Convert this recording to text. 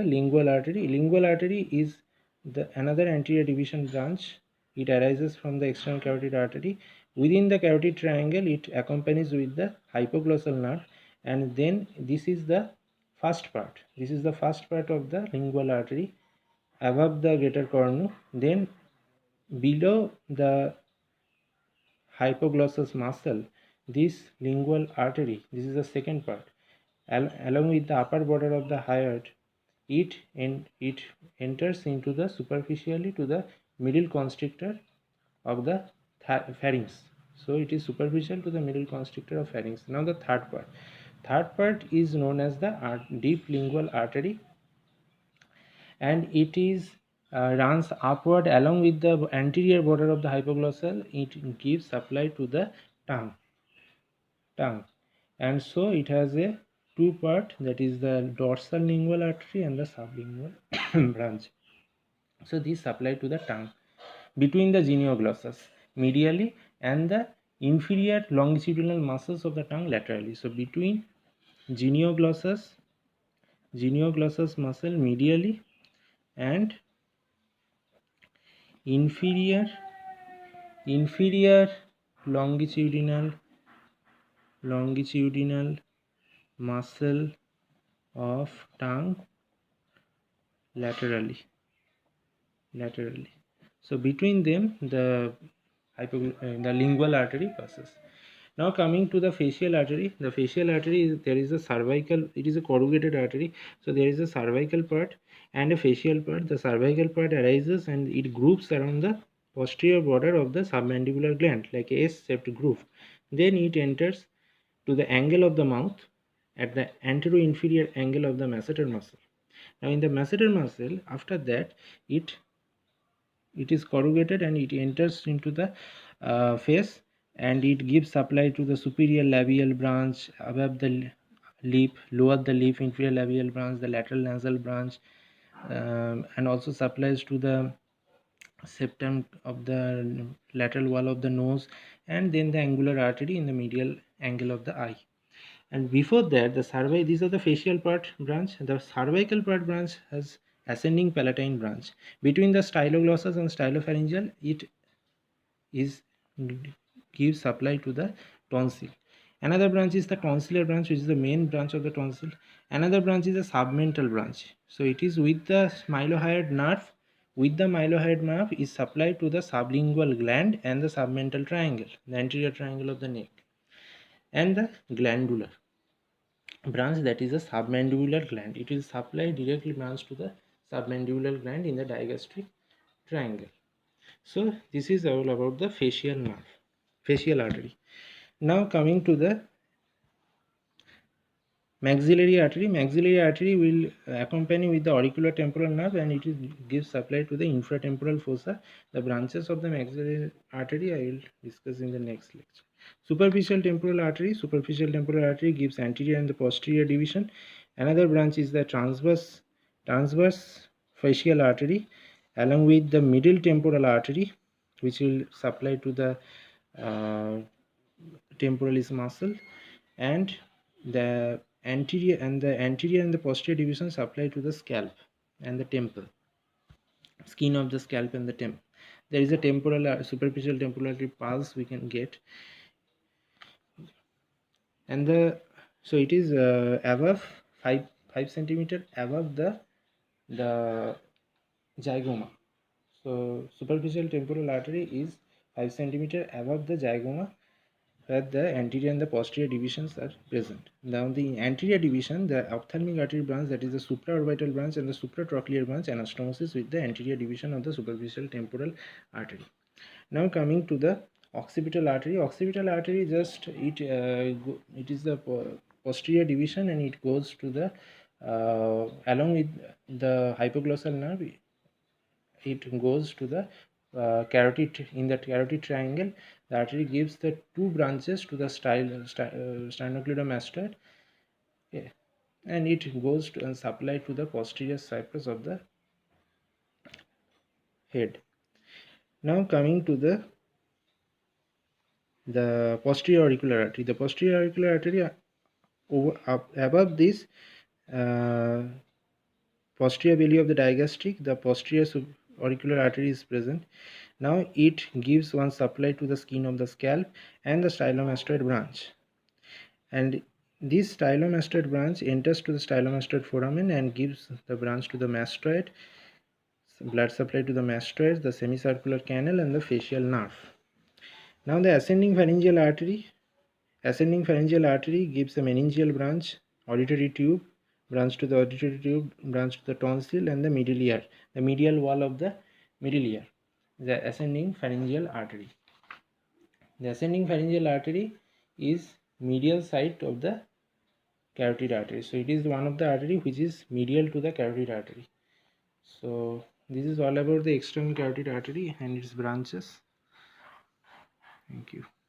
lingual artery. Lingual artery is the another anterior division branch. It arises from the external carotid artery. Within the carotid triangle, it accompanies with the hypoglossal nerve, and then this is the first part. This is the first part of the lingual artery above the greater cornu. Then below the hypoglossus muscle, this lingual artery, this is the second part, along with the upper border of the hyoid, it enters into the superficially to the middle constrictor of the pharynx. So it is superficial to the middle constrictor of pharynx. Now the third part is known as the deep lingual artery, and it is runs upward along with the anterior border of the hypoglossal. It gives supply to the tongue, and so it has a two part, that is the dorsal lingual artery and the sublingual branch. So these supply to the tongue between the genioglossus medially and the inferior longitudinal muscles of the tongue laterally. So between genioglossus muscle medially and inferior longitudinal muscle of tongue laterally. So between them the lingual artery passes. Now coming to the facial artery. The facial artery is, there is a cervical, it is a corrugated artery. So there is a cervical part and a facial part. The cervical part arises and it groups around the posterior border of the submandibular gland like a S-shaped groove. Then it enters to the angle of the mouth at the anterior-inferior angle of the masseter muscle. Now in the masseter muscle, after that it is corrugated and it enters into the face, and it gives supply to the superior labial branch above the lip, lower the lip, inferior labial branch, the lateral nasal branch, and also supplies to the septum of the lateral wall of the nose, and then the angular artery in the medial angle of the eye. And before that, these are the facial part branch. The cervical part branch has ascending palatine branch. Between the styloglossus and stylopharyngeal, it is gives supply to the tonsil. Another branch is the tonsillar branch, which is the main branch of the tonsil. Another branch is the submental branch. So it is with the mylohyoid nerve. With the mylohyoid nerve is supplied to the sublingual gland and the submental triangle, the anterior triangle of the neck, and the glandular branch, that is a submandibular gland. It will supply directly branch to the submandibular gland in the digastric triangle. So this is all about the facial artery. Now coming to the maxillary artery. Maxillary artery will accompany with the auricular temporal nerve, and it will give supply to the infratemporal fossa. The branches of the maxillary artery I will discuss in the next lecture. Superficial temporal artery gives anterior and the posterior division. Another branch is the transverse facial artery along with the middle temporal artery, which will supply to the temporalis muscle, and the anterior and the posterior division supply to the scalp and the temple, skin of the scalp and the temple. There is a temporal superficial temporal artery pulse we can get, and so it is above 5 centimeter above the zygoma. So superficial temporal artery is 5 centimeter above the zygoma, where the anterior and the posterior divisions are present. Now the anterior division, the ophthalmic artery branch, that is the supraorbital branch, and the supratrochlear branch anastomosis with the anterior division of the superficial temporal artery. Now coming to the occipital artery. Occipital artery just it is the posterior division, and it goes to the along with the hypoglossal nerve. It goes to the carotid. In the carotid triangle, the artery gives the two branches to the sternocleidomastoid, okay, and it goes to and supply to the posterior cypress of the head. Now coming to the posterior auricular artery. The posterior auricular artery above this posterior belly of the digastric, the posterior auricular artery is present. Now it gives one supply to the skin of the scalp and the stylomastoid branch, and this stylomastoid branch enters to the stylomastoid foramen and gives the branch to the mastoid, blood supply to the mastoid, the semicircular canal and the facial nerve. Now the ascending pharyngeal artery gives a meningeal branch, auditory tube, branch to the auditory tube, branch to the tonsil and the middle ear, the medial wall of the middle ear, the ascending pharyngeal artery. The ascending pharyngeal artery is medial side of the carotid artery. So it is one of the artery which is medial to the carotid artery. So this is all about the external carotid artery and its branches. Thank you.